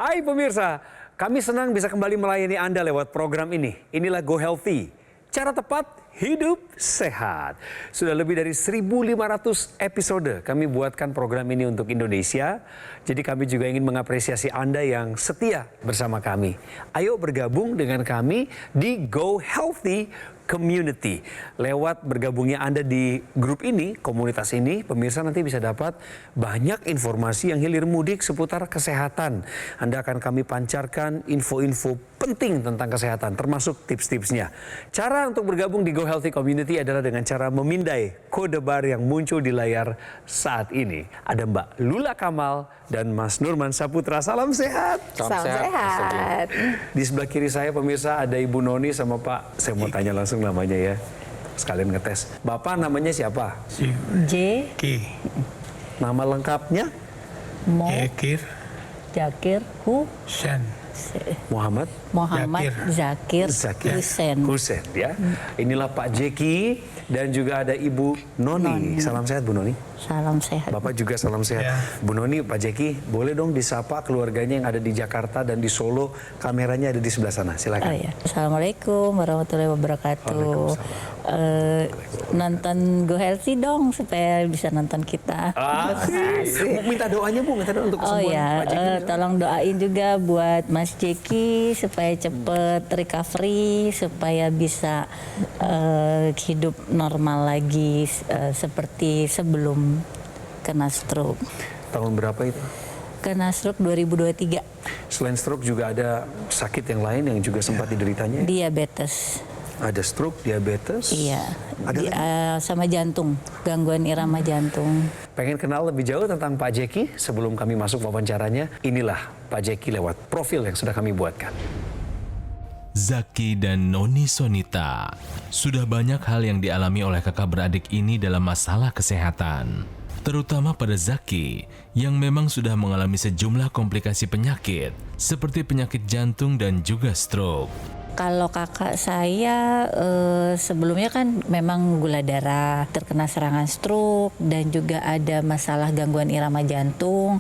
Hai pemirsa, kami senang bisa kembali melayani Anda lewat program ini. Inilah Go Healthy, cara tepat hidup sehat. Sudah lebih dari 1.500 episode kami buatkan program ini untuk Indonesia. Jadi kami juga ingin mengapresiasi Anda yang setia bersama kami. Ayo bergabung dengan kami di Go Healthy Community. Lewat bergabungnya Anda di grup ini, komunitas ini, pemirsa nanti bisa dapat banyak informasi yang hilir mudik seputar kesehatan. Anda akan kami pancarkan info-info penting tentang kesehatan, termasuk tips-tipsnya. Cara untuk bergabung di Go Healthy Community adalah dengan cara memindai kode bar yang muncul di layar saat ini. Ada Mbak Lula Kamal dan Mas Nurman Saputra. Salam sehat. Salam sehat. Di sebelah kiri saya pemirsa ada Ibu Noni sama Pak. Saya mau tanya langsung namanya ya. Sekalian ngetes. Bapak namanya siapa? J. Ki. Nama lengkapnya? Mo. Ekir. Jakir. Sen. Muhammad Muhammad Zakir Husen. Husen ya. Inilah Pak Jeki dan juga ada Ibu Noni. Salam sehat Bu Noni. Salam sehat. Bapak juga salam sehat. Ya. Bu Noni, Pak Jeki, boleh dong disapa keluarganya yang ada di Jakarta dan di Solo. Kameranya ada di sebelah sana. Silakan. Oh, ya. Assalamualaikum warahmatullahi wabarakatuh. Nonton Go Healthy dong supaya bisa nonton kita. Minta doanya Bu, minta doa untuk Oh kesembuhan ya, Pak Jeki. tolong doain juga buat Mas Jeki supaya cepet recovery, supaya bisa hidup normal lagi seperti sebelum kena stroke. Tahun berapa itu? Kena stroke 2023. Selain stroke juga ada sakit yang lain yang juga sempat dideritanya. Diabetes. Ada stroke, diabetes. Iya. Ada Sama jantung, gangguan irama jantung. Pengen kenal lebih jauh tentang Pak Jeki sebelum kami masuk wawancaranya? Inilah Pak Jeki lewat profil yang sudah kami buatkan. Zaki dan Noni Sonita. Sudah banyak hal yang dialami oleh kakak beradik ini dalam masalah kesehatan. Terutama pada Zaki yang memang sudah mengalami sejumlah komplikasi penyakit seperti penyakit jantung dan juga stroke. Kalau kakak saya sebelumnya kan memang gula darah, terkena serangan stroke, dan juga ada masalah gangguan irama jantung.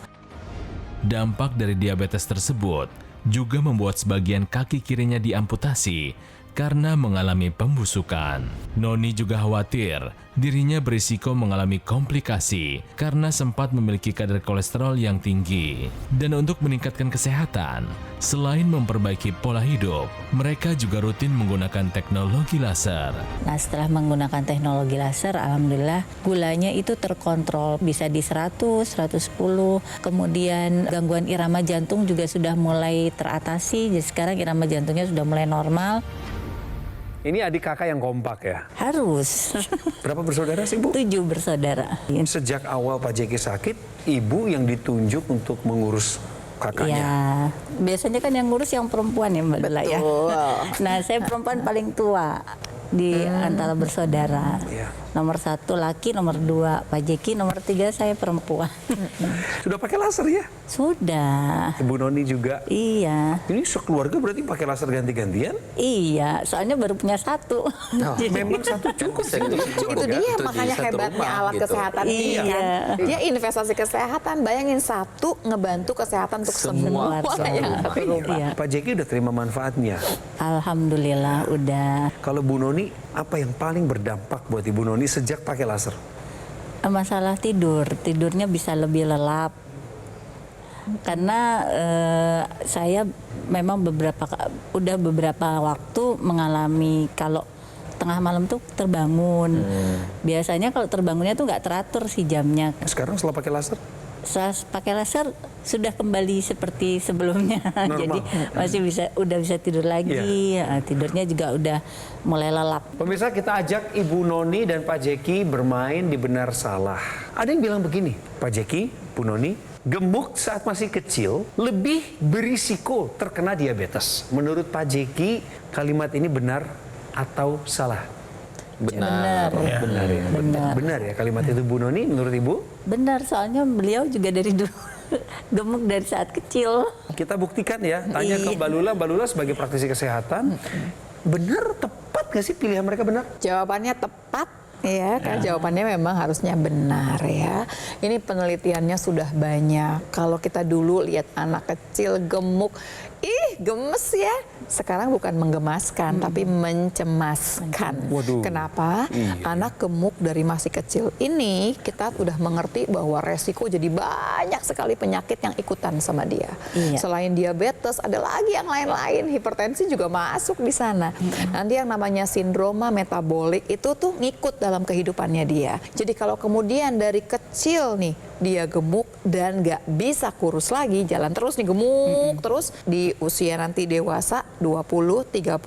Dampak dari diabetes tersebut juga membuat sebagian kaki kirinya diamputasi karena mengalami pembusukan. Noni juga khawatir dirinya berisiko mengalami komplikasi karena sempat memiliki kadar kolesterol yang tinggi. Dan untuk meningkatkan kesehatan, selain memperbaiki pola hidup, mereka juga rutin menggunakan teknologi laser. Nah, setelah menggunakan teknologi laser, alhamdulillah gulanya itu terkontrol, bisa di 100, 110. Kemudian gangguan irama jantung juga sudah mulai teratasi. Jadi sekarang irama jantungnya sudah mulai normal. Ini adik kakak yang kompak ya? Harus. Berapa bersaudara sih Bu? 7 bersaudara. Sejak awal Pak Jeki sakit, ibu yang ditunjuk untuk mengurus kakaknya. Ya, biasanya kan yang ngurus yang perempuan ya Mbak Lula ya. Nah, saya perempuan paling tua di antara bersaudara. Ya. Nomor 1 laki, nomor 2 Pak Jeki, nomor 3 saya perempuan. Sudah pakai laser ya? Sudah. Ibu Noni juga. Iya. Ini sekeluarga berarti pakai laser ganti-gantian? Iya, soalnya baru punya 1. Memang satu cukup sih untuk Itu sekeluarga. dia Itu di makanya satu hebatnya rumah, alat gitu. kesehatan ini Iya. kan. Dia investasi kesehatan, bayangin satu ngebantu kesehatan untuk semua yang satu rumah. Iya. Pak Jeki udah terima manfaatnya. Alhamdulillah udah. Kalau Bu Noni, apa yang paling berdampak buat Ibu Noni sejak pakai laser? Masalah tidurnya bisa lebih lelap. Karena saya memang udah beberapa waktu mengalami kalau tengah malam tuh terbangun. Biasanya kalau terbangunnya tuh nggak teratur sih jamnya. Sekarang setelah pakai laser? Setelah pakai laser sudah kembali seperti sebelumnya. Jadi masih udah bisa tidur lagi. Ya, tidurnya juga udah mulai lelap. Pemirsa, kita ajak Ibu Noni dan Pak Jeki bermain di benar salah. Ada yang bilang begini, Pak Jeki, Bu Noni, gemuk saat masih kecil lebih berisiko terkena diabetes. Menurut Pak Jeki, kalimat ini benar atau salah? Benar. Ya. Benar ya? Benar ya kalimat itu Bu Noni, menurut Ibu? Benar, soalnya beliau juga dari dulu gemuk dari saat kecil. Kita buktikan ya, tanya ke Mbak Lula sebagai praktisi kesehatan, benar, tepat nggak sih pilihan mereka benar? Jawabannya tepat Iya kan, jawabannya memang harusnya benar ya. Ini penelitiannya sudah banyak. Kalau kita dulu lihat anak kecil gemuk, gemes ya. Sekarang bukan menggemaskan, tapi mencemaskan. Waduh. Kenapa? Anak gemuk dari masih kecil ini kita udah mengerti bahwa resiko jadi banyak sekali penyakit yang ikutan sama dia. Iya. Selain diabetes, ada lagi yang lain-lain. Hipertensi juga masuk di sana. Nanti yang namanya sindroma metabolik itu tuh ngikut dalam kehidupannya dia. Jadi kalau kemudian dari kecil nih dia gemuk dan nggak bisa kurus lagi, jalan terus nih gemuk terus di usia nanti dewasa 20, 30,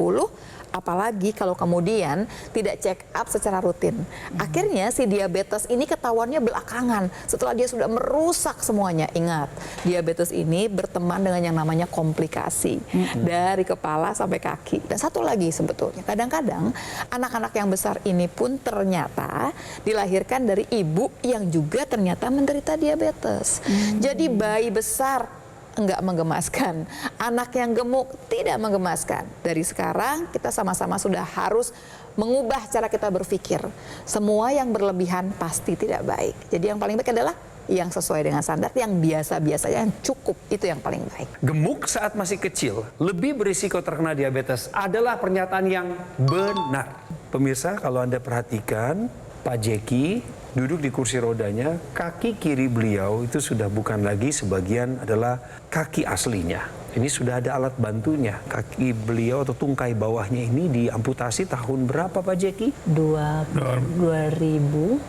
apalagi kalau kemudian tidak check up secara rutin. Akhirnya si diabetes ini ketahuannya belakangan setelah dia sudah merusak semuanya. Ingat, diabetes ini berteman dengan yang namanya komplikasi dari kepala sampai kaki. Dan satu lagi sebetulnya, kadang-kadang anak-anak yang besar ini pun ternyata dilahirkan dari ibu yang juga ternyata menderita diabetes. Jadi bayi besar enggak menggemaskan, anak yang gemuk tidak menggemaskan. Dari sekarang kita sama-sama sudah harus mengubah cara kita berpikir. Semua yang berlebihan pasti tidak baik. Jadi yang paling baik adalah yang sesuai dengan standar, yang biasa-biasa, yang cukup, itu yang paling baik. Gemuk saat masih kecil lebih berisiko terkena diabetes adalah pernyataan yang benar. Pemirsa, kalau Anda perhatikan, Pak Jeki duduk di kursi rodanya, kaki kiri beliau itu sudah bukan lagi sebagian adalah kaki aslinya. Ini sudah ada alat bantunya. Kaki beliau atau tungkai bawahnya ini diamputasi tahun berapa Pak Jeki? 2020.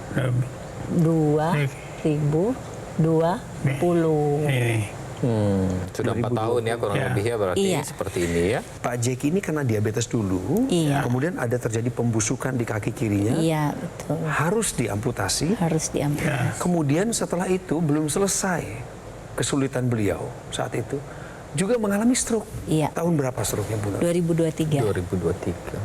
Sudah 4 tahun ya kurang lebih ya berarti Iya. seperti ini ya. Pak Jeki ini kena diabetes dulu, Iya. kemudian ada terjadi pembusukan di kaki kirinya, Iya, betul. harus diamputasi. Harus diamputasi. Kemudian setelah itu belum selesai kesulitan beliau saat itu, juga mengalami stroke. Iya. Tahun berapa stroke-nya Bu Nur? 2023. 2023.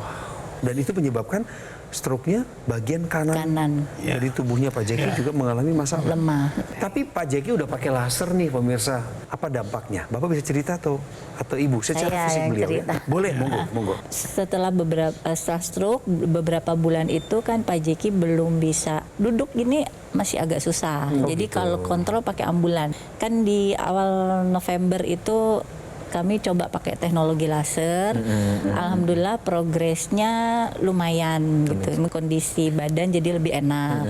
Dan itu menyebabkan stroke-nya bagian kanan, dari tubuhnya Pak Jeki juga mengalami masalah. Lemah. Tapi Pak Jeki udah pakai laser nih pemirsa. Apa dampaknya? Bapak bisa cerita atau Ibu secara Saya fisik yang beliau cerita. ya? Boleh, monggo. Setelah setelah stroke beberapa bulan itu kan Pak Jeki belum bisa duduk, gini masih agak susah. Jadi kalau kontrol pakai ambulan. Kan di awal November itu kami coba pakai teknologi laser. Alhamdulillah progresnya lumayan gitu. Kondisi badan jadi lebih enak.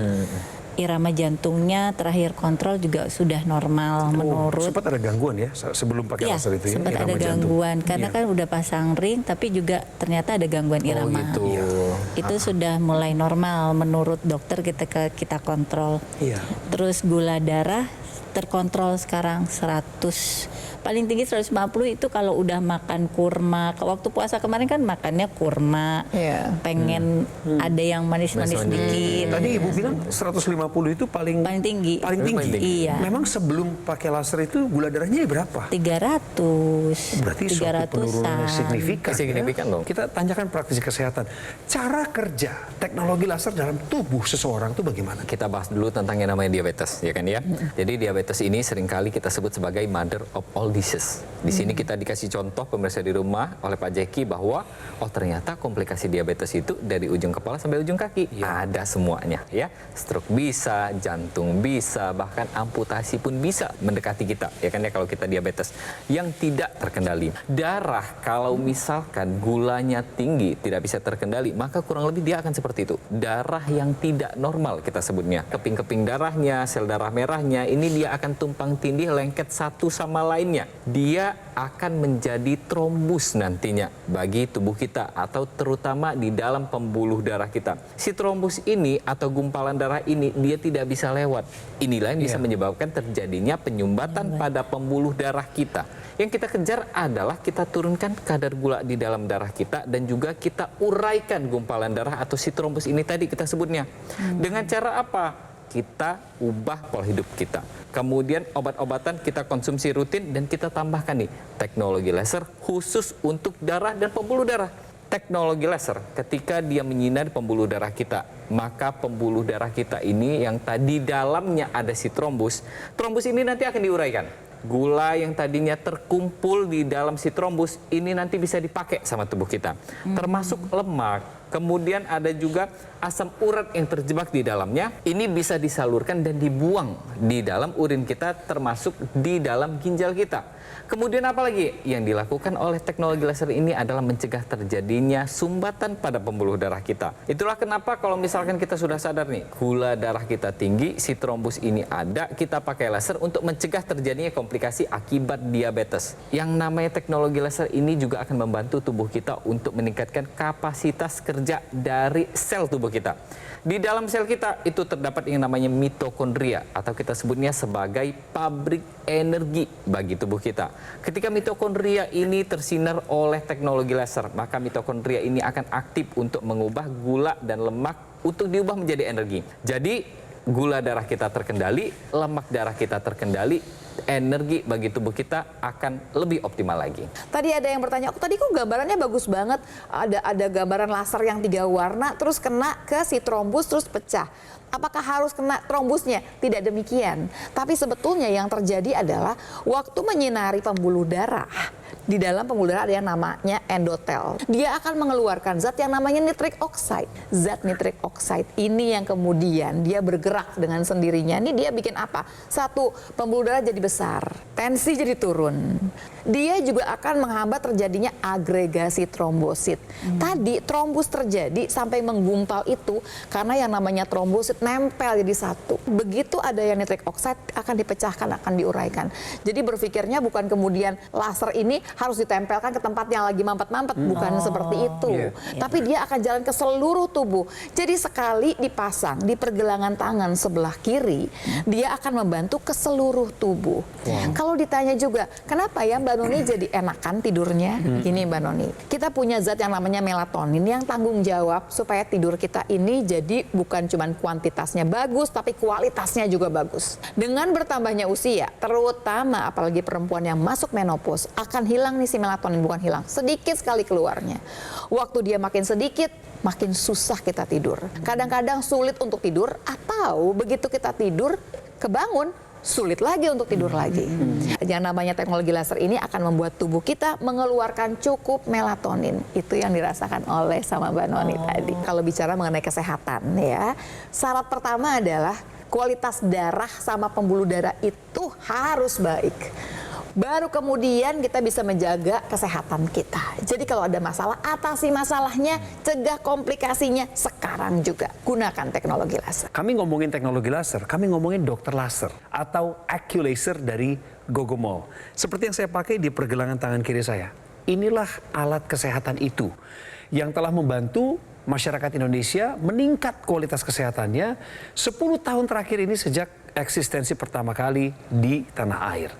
Irama jantungnya terakhir kontrol juga sudah normal menurut. Sempat ada gangguan ya sebelum pakai Iya, laser itu ya? sempat ada irama jantung. gangguan karena kan udah pasang ring tapi juga ternyata ada gangguan irama. gitu. Itu sudah mulai normal menurut dokter kita kontrol. Iya. Terus gula darah terkontrol sekarang 100, paling tinggi 150 itu kalau udah makan kurma. Waktu puasa kemarin kan makannya kurma, pengen ada yang manis-manis dikit. Tadi Ibu bilang 150 itu paling tinggi. Paling tinggi. Iya. Memang sebelum pakai laser itu gula darahnya berapa? 300. Berarti suatu penurunan signifikan. Signifikan ya? dong. Kita tanyakan praktisi kesehatan. Cara kerja teknologi laser dalam tubuh seseorang itu bagaimana? Kita bahas dulu tentang yang namanya diabetes, ya kan ya. Jadi diabetes ini seringkali kita sebut sebagai mother of all disease. Di sini kita dikasih contoh pemirsa di rumah oleh Pak Jeki bahwa ternyata komplikasi diabetes itu dari ujung kepala sampai ujung kaki. Ada semuanya ya. Stroke bisa, jantung bisa, bahkan amputasi pun bisa mendekati kita, ya kan ya kalau kita diabetes yang tidak terkendali. Darah kalau misalkan gulanya tinggi tidak bisa terkendali, maka kurang lebih dia akan seperti itu. Darah yang tidak normal kita sebutnya. Keping-keping darahnya, sel darah merahnya ini dia akan tumpang tindih lengket satu sama lainnya. Dia akan menjadi trombus nantinya bagi tubuh kita atau terutama di dalam pembuluh darah kita. Si trombus ini atau gumpalan darah ini dia tidak bisa lewat. Inilah yang bisa menyebabkan terjadinya penyumbatan pada pembuluh darah kita. Yang kita kejar adalah kita turunkan kadar gula di dalam darah kita dan juga kita uraikan gumpalan darah atau si trombus ini tadi kita sebutnya. Dengan cara apa? Kita ubah pola hidup kita. Kemudian obat-obatan kita konsumsi rutin dan kita tambahkan nih teknologi laser khusus untuk darah dan pembuluh darah. Teknologi laser ketika dia menyinari pembuluh darah kita, maka pembuluh darah kita ini yang tadi dalamnya ada si trombus ini nanti akan diuraikan. Gula yang tadinya terkumpul di dalam si trombus ini nanti bisa dipakai sama tubuh kita. Termasuk lemak, Kemudian ada juga asam urat yang terjebak di dalamnya. Ini bisa disalurkan dan dibuang di dalam urin kita, termasuk di dalam ginjal kita. Kemudian apa lagi yang dilakukan oleh teknologi laser ini adalah mencegah terjadinya sumbatan pada pembuluh darah kita. Itulah kenapa kalau misalkan kita sudah sadar nih, gula darah kita tinggi, si trombus ini ada, kita pakai laser untuk mencegah terjadinya komplikasi akibat diabetes. Yang namanya teknologi laser ini juga akan membantu tubuh kita untuk meningkatkan kapasitas kerja dari sel tubuh kita. Di dalam sel kita itu terdapat yang namanya mitokondria, atau kita sebutnya sebagai pabrik energi bagi tubuh kita. Ketika mitokondria ini tersinar oleh teknologi laser, maka mitokondria ini akan aktif untuk mengubah gula dan lemak untuk diubah menjadi energi. Jadi gula darah kita terkendali, lemak darah kita terkendali, energi bagi tubuh kita akan lebih optimal lagi. Tadi ada yang bertanya, tadi kok gambarannya bagus banget, ada gambaran laser yang 3 warna, terus kena ke si trombus terus pecah. Apakah harus kena trombusnya? Tidak demikian. Tapi sebetulnya yang terjadi adalah waktu menyinari pembuluh darah, di dalam pembuluh darah ada yang namanya endotel. Dia akan mengeluarkan zat yang namanya nitric oxide. Zat nitric oxide ini yang kemudian dia bergerak dengan sendirinya. Ini dia bikin apa? Satu, pembuluh darah jadi besar, tensi jadi turun. Dia juga akan menghambat terjadinya agregasi trombosit. Tadi trombus terjadi sampai menggumpal itu karena yang namanya trombosit nempel jadi satu. Begitu ada yang nitric oxide akan dipecahkan, akan diuraikan. Jadi berpikirnya bukan kemudian laser ini harus ditempelkan ke tempat yang lagi mampet-mampet, bukan seperti itu. Tapi dia akan jalan ke seluruh tubuh. Jadi sekali dipasang di pergelangan tangan sebelah kiri, dia akan membantu ke seluruh tubuh. Kalau ditanya juga, kenapa ya Mbak Noni jadi enakan tidurnya? Gini Mbak Noni, kita punya zat yang namanya melatonin yang tanggung jawab supaya tidur kita ini jadi bukan cuma kuantitasnya bagus, tapi kualitasnya juga bagus. Dengan bertambahnya usia, terutama apalagi perempuan yang masuk menopause, akan hilang nih si melatonin, bukan hilang, sedikit sekali keluarnya. Waktu dia makin sedikit, makin susah kita tidur. Kadang-kadang sulit untuk tidur, atau begitu kita tidur, kebangun, sulit lagi untuk tidur lagi. Yang namanya teknologi laser ini akan membuat tubuh kita mengeluarkan cukup melatonin. Itu yang dirasakan oleh sama Mbak Noni tadi. Kalau bicara mengenai kesehatan ya, syarat pertama adalah kualitas darah sama pembuluh darah itu harus baik. Baru kemudian kita bisa menjaga kesehatan kita. Jadi kalau ada masalah, atasi masalahnya, cegah komplikasinya sekarang juga. Gunakan teknologi laser. Kami ngomongin teknologi laser, kami ngomongin dokter laser atau AccuLaser dari Gogomol. Seperti yang saya pakai di pergelangan tangan kiri saya. Inilah alat kesehatan itu yang telah membantu masyarakat Indonesia meningkat kualitas kesehatannya 10 tahun terakhir ini sejak eksistensi pertama kali di tanah air.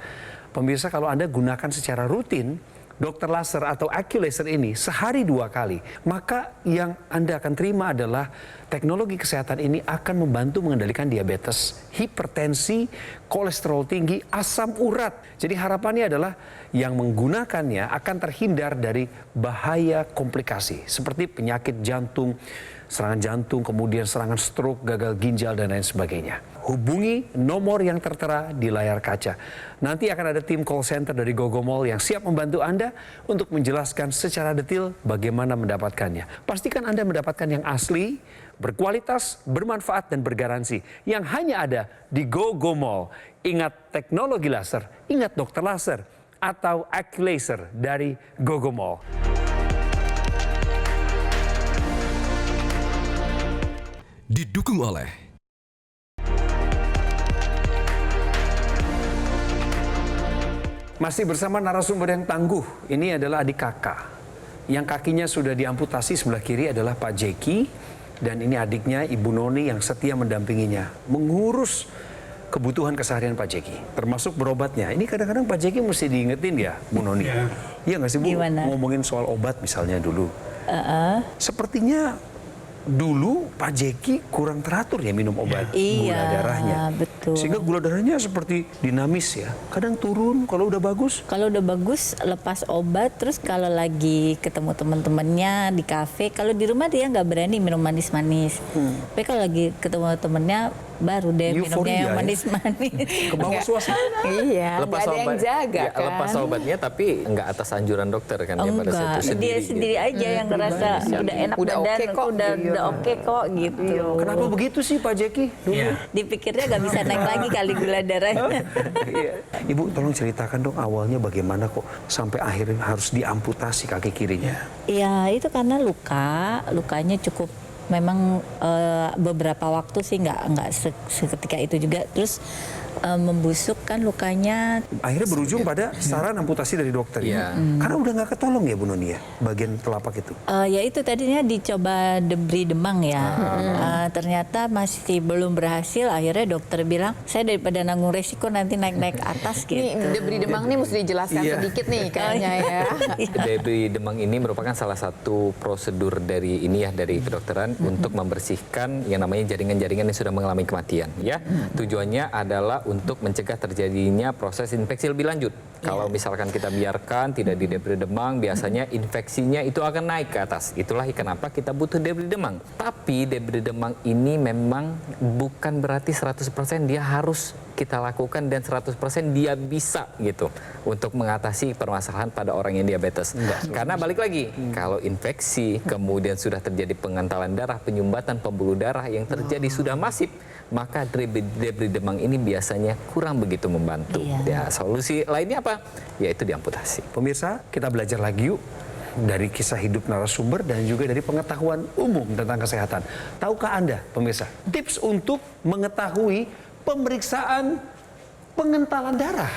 Pemirsa, kalau Anda gunakan secara rutin dokter laser atau AccuLaser ini sehari 2 kali, maka yang Anda akan terima adalah teknologi kesehatan ini akan membantu mengendalikan diabetes, hipertensi, kolesterol tinggi, asam urat. Jadi harapannya adalah yang menggunakannya akan terhindar dari bahaya komplikasi seperti penyakit jantung, serangan jantung, kemudian serangan stroke, gagal ginjal, dan lain sebagainya. Hubungi nomor yang tertera di layar kaca. Nanti akan ada tim call center dari Gogomol yang siap membantu Anda untuk menjelaskan secara detail bagaimana mendapatkannya. Pastikan Anda mendapatkan yang asli, berkualitas, bermanfaat, dan bergaransi. Yang hanya ada di Gogomol. Ingat teknologi laser, ingat dokter laser, atau AccuLaser dari Gogomol. Didukung oleh Masih bersama narasumber yang tangguh. Ini adalah adik kakak. Yang kakinya sudah diamputasi sebelah kiri adalah Pak Jeki. Dan ini adiknya Ibu Noni yang setia mendampinginya. Mengurus kebutuhan keseharian Pak Jeki. Termasuk berobatnya. Ini kadang-kadang Pak Jeki mesti diingetin ya Bu Noni. Iya nggak sih Bu? Gimana? Ngomongin soal obat misalnya dulu. Sepertinya dulu Pak Jeki kurang teratur ya minum obat gula darahnya. Betul. Sehingga gula darahnya seperti dinamis ya. Kadang turun kalau udah bagus. Kalau udah bagus lepas obat, terus kalau lagi ketemu teman-temannya di kafe, kalau di rumah dia nggak berani minum manis-manis. Tapi kalau lagi ketemu temennya baru deh minumnya Euforia yang ya? manis-manis. Ke bawah suasana. Iya, nggak ada yang jaga ya, kan. lepas obatnya tapi nggak atas anjuran dokter kan ya pada saat Enggak, itu dia sendiri gitu. aja yang ngerasa udah enak Udah badan, oke kok. udah oke kok gitu. Kenapa begitu sih Pak Jeki? Dipikirnya nggak bisa naik lagi kali gula darahnya. Iya. Ibu tolong ceritakan dong awalnya bagaimana kok sampai akhirnya harus diamputasi kaki kirinya. Ya itu karena lukanya cukup memang beberapa waktu sih nggak seketika itu juga, terus membusuk kan lukanya. Akhirnya berujung pada saran amputasi dari dokter. Iya. Karena udah nggak ketolong ya Bu Noni ya, bagian telapak itu. Ya itu tadinya dicoba debri demang ya. Ternyata masih belum berhasil. Akhirnya dokter bilang, saya daripada nanggung resiko nanti naik-naik atas gitu. Nih, debri demang nih mesti dijelaskan Iya. sedikit nih kayaknya ya. Debri demang ini merupakan salah satu prosedur dari kedokteran untuk membersihkan yang namanya jaringan-jaringan yang sudah mengalami kematian ya. Tujuannya adalah untuk mencegah terjadinya proses infeksi lebih lanjut. Kalau misalkan kita biarkan tidak di debri demang, biasanya infeksinya itu akan naik ke atas. Itulah kenapa kita butuh debri demang. Tapi debri demang ini memang bukan berarti 100% dia harus kita lakukan dan 100% dia bisa gitu untuk mengatasi permasalahan pada orang yang diabetes. Karena balik lagi, kalau infeksi kemudian sudah terjadi pengentalan darah, penyumbatan pembuluh darah yang terjadi sudah masif, maka debri demang ini biasanya kurang begitu membantu. Ya, solusi lainnya apa? Yaitu diamputasi. Pemirsa, kita belajar lagi yuk dari kisah hidup narasumber dan juga dari pengetahuan umum tentang kesehatan. Tahukah Anda, pemirsa, tips untuk mengetahui pemeriksaan pengentalan darah?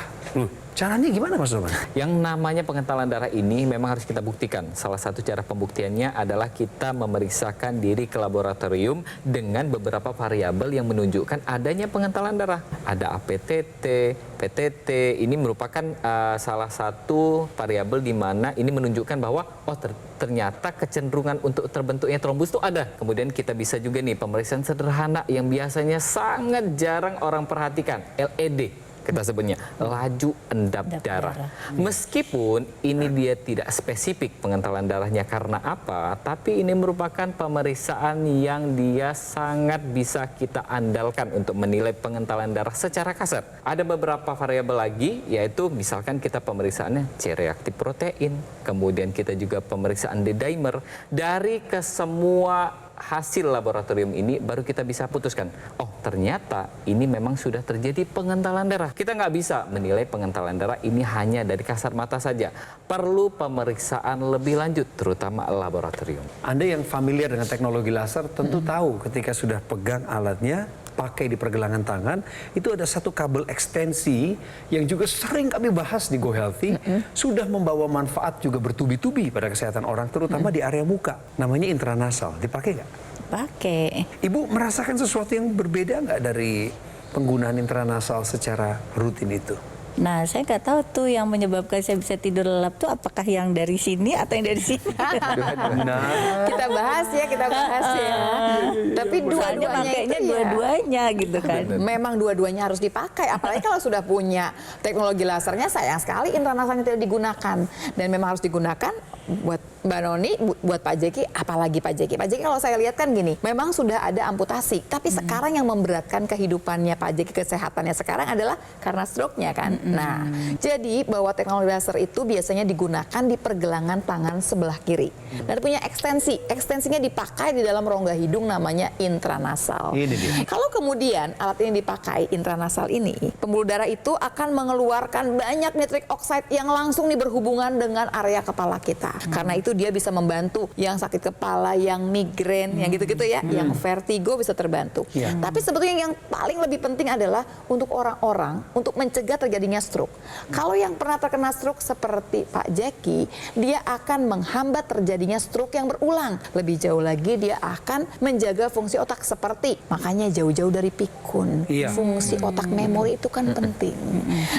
Caranya gimana Mas Roman? Yang namanya pengentalan darah ini memang harus kita buktikan. Salah satu cara pembuktiannya adalah kita memeriksakan diri ke laboratorium dengan beberapa variabel yang menunjukkan adanya pengentalan darah. Ada APTT, PTT, ini merupakan salah satu variabel di mana ini menunjukkan bahwa ternyata kecenderungan untuk terbentuknya trombus itu ada. Kemudian kita bisa juga nih pemeriksaan sederhana yang biasanya sangat jarang orang perhatikan, LED. Kita sebutnya laju endap darah. Meskipun ini dia tidak spesifik pengentalan darahnya karena apa, tapi ini merupakan pemeriksaan yang dia sangat bisa kita andalkan untuk menilai pengentalan darah secara kasar. Ada beberapa variabel lagi, yaitu misalkan kita pemeriksaannya C-reaktif protein, kemudian kita juga pemeriksaan D-dimer. Dari kesemua hasil laboratorium ini baru kita bisa putuskan, oh ternyata ini memang sudah terjadi pengentalan darah. Kita nggak bisa menilai pengentalan darah ini hanya dari kasat mata saja. Perlu pemeriksaan lebih lanjut, terutama laboratorium. Anda yang familiar dengan teknologi laser tentu tahu ketika sudah pegang alatnya, pakai di pergelangan tangan, itu ada satu kabel ekstensi yang juga sering kami bahas di Go Healthy, sudah membawa manfaat juga bertubi-tubi pada kesehatan orang, terutama di area muka. Namanya intranasal. Dipakai nggak? Pakai. Ibu merasakan sesuatu yang berbeda nggak dari penggunaan intranasal secara rutin itu? Nah, saya nggak tahu tuh yang menyebabkan saya bisa tidur lelap tuh apakah yang dari sini atau yang dari sini. Kita bahas ya. Tapi Soalnya dua-duanya pakainya itu ya. dua-duanya gitu kan. Memang dua-duanya harus dipakai. Apalagi kalau sudah punya teknologi lasernya, sayang sekali intranasalnya tidak digunakan. Dan memang harus digunakan buat Mbak Noni, buat Pak Jeki, apalagi Pak Jeki. Pak Jeki kalau saya lihat kan gini, memang sudah ada amputasi. Tapi sekarang yang memberatkan kehidupannya Pak Jeki, kesehatannya sekarang adalah karena stroke-nya kan. Nah, jadi bahwa teknologi laser itu biasanya digunakan di pergelangan tangan sebelah kiri. Dan punya ekstensi. Ekstensinya dipakai di dalam rongga hidung namanya intranasal. Ini dia. Kalau kemudian alat ini dipakai, intranasal ini, pembuluh darah itu akan mengeluarkan banyak nitrik oxide yang langsung berhubungan dengan area kepala kita. Karena itu dia bisa membantu yang sakit kepala, yang migrain, yang gitu-gitu ya, yang vertigo bisa terbantu. Tapi sebetulnya yang paling lebih penting adalah untuk orang-orang untuk mencegah terjadinya stroke. Kalau yang pernah terkena stroke seperti Pak Jeki, dia akan menghambat terjadinya stroke yang berulang. Lebih jauh lagi dia akan menjaga fungsi otak seperti, makanya jauh-jauh dari pikun. Iya. Fungsi otak memori itu kan penting.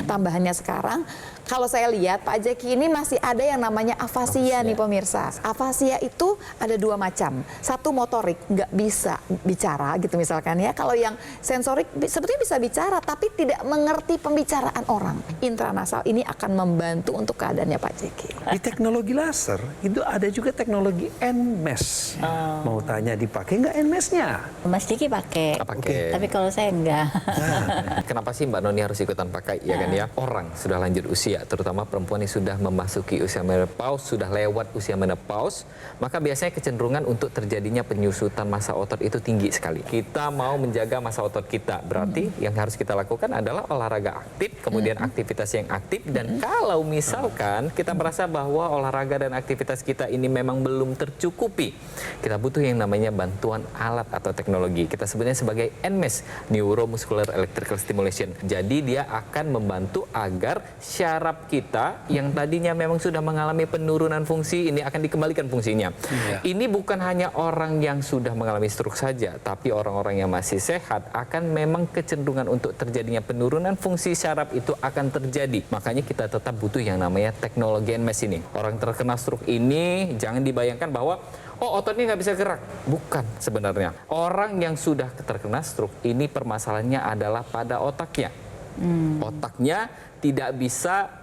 Tambahannya sekarang Kalau saya lihat Pak Jeki ini masih ada yang namanya afasia nih pemirsa. Afasia itu ada 2 macam. Satu motorik, nggak bisa bicara gitu misalkan ya. Kalau yang sensorik sebetulnya bisa bicara tapi tidak mengerti pembicaraan orang. Intranasal ini akan membantu untuk keadaannya Pak Jeki. Di teknologi laser itu ada juga teknologi NMES. Mau tanya dipakai nggak NMES-nya? Mas Jeki pakai, Pakai. tapi kalau saya enggak. Kenapa sih Mbak Noni harus ikutan pakai? Ya kan ya, orang sudah lanjut usia, terutama perempuan yang sudah memasuki usia menopause, sudah lewat usia menopause, maka biasanya kecenderungan untuk terjadinya penyusutan massa otot itu tinggi sekali. Kita mau menjaga massa otot kita, berarti yang harus kita lakukan adalah olahraga aktif, kemudian aktivitas yang aktif, dan kalau misalkan kita merasa bahwa olahraga dan aktivitas kita ini memang belum tercukupi, kita butuh yang namanya bantuan alat atau teknologi. Kita sebutnya sebagai NMES, Neuromuscular Electrical Stimulation. Jadi dia akan membantu agar syaraf kita yang tadinya memang sudah mengalami penurunan fungsi ini akan dikembalikan fungsinya. Ini bukan hanya orang yang sudah mengalami stroke saja, tapi orang-orang yang masih sehat akan memang kecenderungan untuk terjadinya penurunan fungsi syaraf itu akan terjadi. Makanya kita tetap butuh yang namanya teknologi NMES ini. Orang terkena stroke ini jangan dibayangkan bahwa ototnya nggak bisa gerak. Bukan sebenarnya. Orang yang sudah terkena stroke ini permasalahannya adalah pada otaknya. Otaknya tidak bisa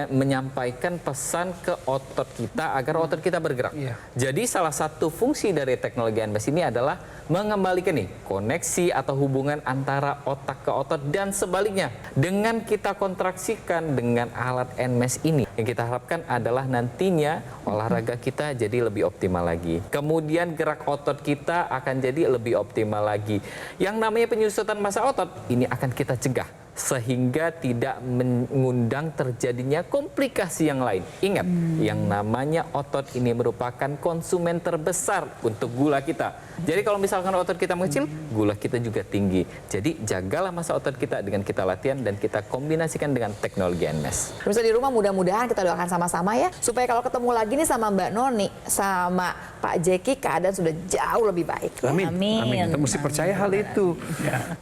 menyampaikan pesan ke otot kita agar otot kita bergerak. Jadi salah satu fungsi dari teknologi NMES ini adalah mengembalikan nih koneksi atau hubungan antara otak ke otot dan sebaliknya. Dengan kita kontraksikan dengan alat NMES ini, yang kita harapkan adalah nantinya olahraga kita jadi lebih optimal lagi. Kemudian gerak otot kita akan jadi lebih optimal lagi. Yang namanya penyusutan massa otot ini akan kita cegah sehingga tidak mengundang terjadinya komplikasi yang lain. Ingat, yang namanya otot ini merupakan konsumen terbesar untuk gula kita. Jadi kalau misalkan otot kita mengecil, gula kita juga tinggi. Jadi jagalah massa otot kita dengan kita latihan dan kita kombinasikan dengan teknologi NMES. Pemirsa di rumah, mudah-mudahan kita doakan sama-sama ya, supaya kalau ketemu lagi nih sama Mbak Noni, sama Pak Jeki, keadaan sudah jauh lebih baik. Amin. Amin. Kita mesti percaya hal itu.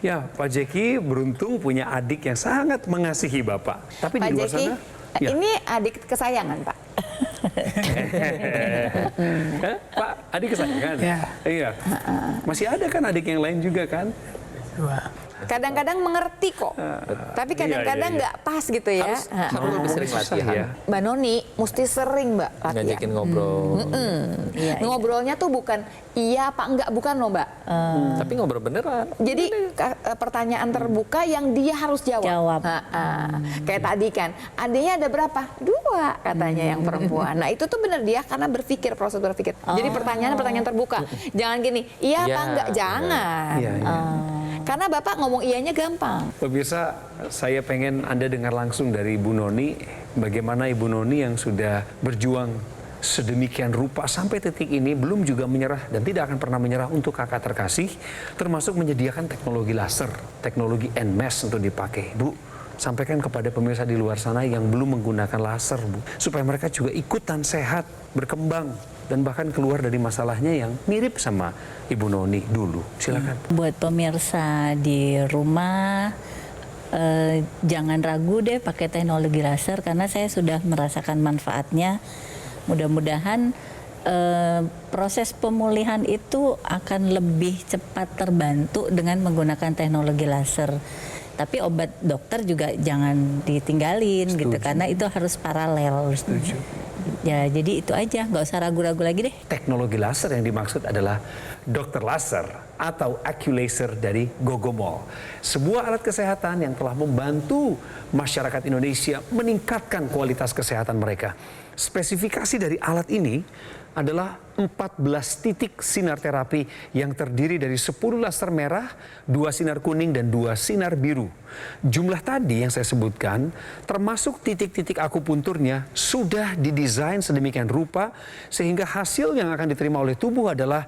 Ya, Pak Jeki beruntung punya adik yang sangat mengasihi Bapak. Tapi Pak di luar Jeki, sana, ini adik kesayangan Pak. Pak, adik kesayangan? Iya. Masih ada kan adik yang lain juga kan? Kadang-kadang mengerti kok, tapi kadang-kadang nggak pas gitu ya. Harus lebih sering latihan. Ya. Mbak Noni mesti sering Mbak latihan. Ngajakin ngobrol. Ngobrolnya tuh bukan iya apa enggak, bukan loh Mbak. Tapi ngobrol beneran. Jadi pertanyaan terbuka yang dia harus jawab. Kayak tadi kan, adiknya ada berapa? 2 katanya yang perempuan. Nah itu tuh bener dia karena proses berpikir. Jadi pertanyaan terbuka. Jangan gini, iya apa enggak, jangan. Karena Bapak ngomong iyanya gampang. Pemirsa, saya pengen Anda dengar langsung dari Ibu Noni, bagaimana Ibu Noni yang sudah berjuang sedemikian rupa sampai titik ini belum juga menyerah dan tidak akan pernah menyerah untuk kakak terkasih, termasuk menyediakan teknologi laser, teknologi NMES untuk dipakai. Bu, sampaikan kepada pemirsa di luar sana yang belum menggunakan laser, Bu, supaya mereka juga ikutan sehat, berkembang, dan bahkan keluar dari masalahnya yang mirip sama Ibu Noni dulu. Silakan. Buat pemirsa di rumah, jangan ragu deh pakai teknologi laser karena saya sudah merasakan manfaatnya. Mudah-mudahan proses pemulihan itu akan lebih cepat terbantu dengan menggunakan teknologi laser. Tapi obat dokter juga jangan ditinggalin gitu karena itu harus paralel. Ya, jadi itu aja, nggak usah ragu-ragu lagi deh. Teknologi laser yang dimaksud adalah dokter laser atau AccuLaser dari Gogomol. Sebuah alat kesehatan yang telah membantu masyarakat Indonesia meningkatkan kualitas kesehatan mereka. Spesifikasi dari alat ini adalah 14 titik sinar terapi yang terdiri dari 10 laser merah, 2 sinar kuning, dan 2 sinar biru. Jumlah tadi yang saya sebutkan, termasuk titik-titik akupunturnya, sudah didesain sedemikian rupa sehingga hasil yang akan diterima oleh tubuh adalah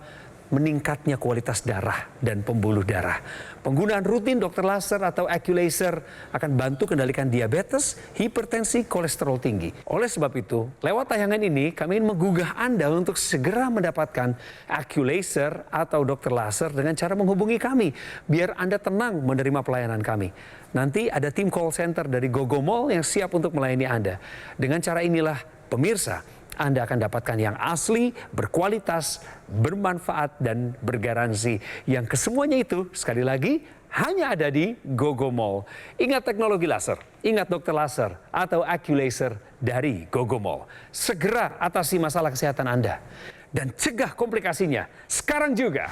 meningkatnya kualitas darah dan pembuluh darah. Penggunaan rutin dokter laser atau Aculaser akan bantu kendalikan diabetes, hipertensi, kolesterol tinggi. Oleh sebab itu, lewat tayangan ini kami ingin menggugah Anda untuk segera mendapatkan Aculaser atau dokter laser dengan cara menghubungi kami, biar Anda tenang menerima pelayanan kami. Nanti ada tim call center dari Gogo Mall yang siap untuk melayani Anda. Dengan cara inilah, pemirsa, Anda akan dapatkan yang asli, berkualitas, bermanfaat, dan bergaransi. Yang kesemuanya itu, sekali lagi, hanya ada di Gogo Mall. Ingat teknologi laser, ingat dokter laser atau Aculaser dari Gogo Mall. Segera atasi masalah kesehatan Anda dan cegah komplikasinya sekarang juga.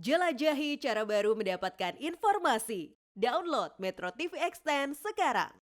Jelajahi cara baru mendapatkan informasi. Download Metro TV Extend sekarang.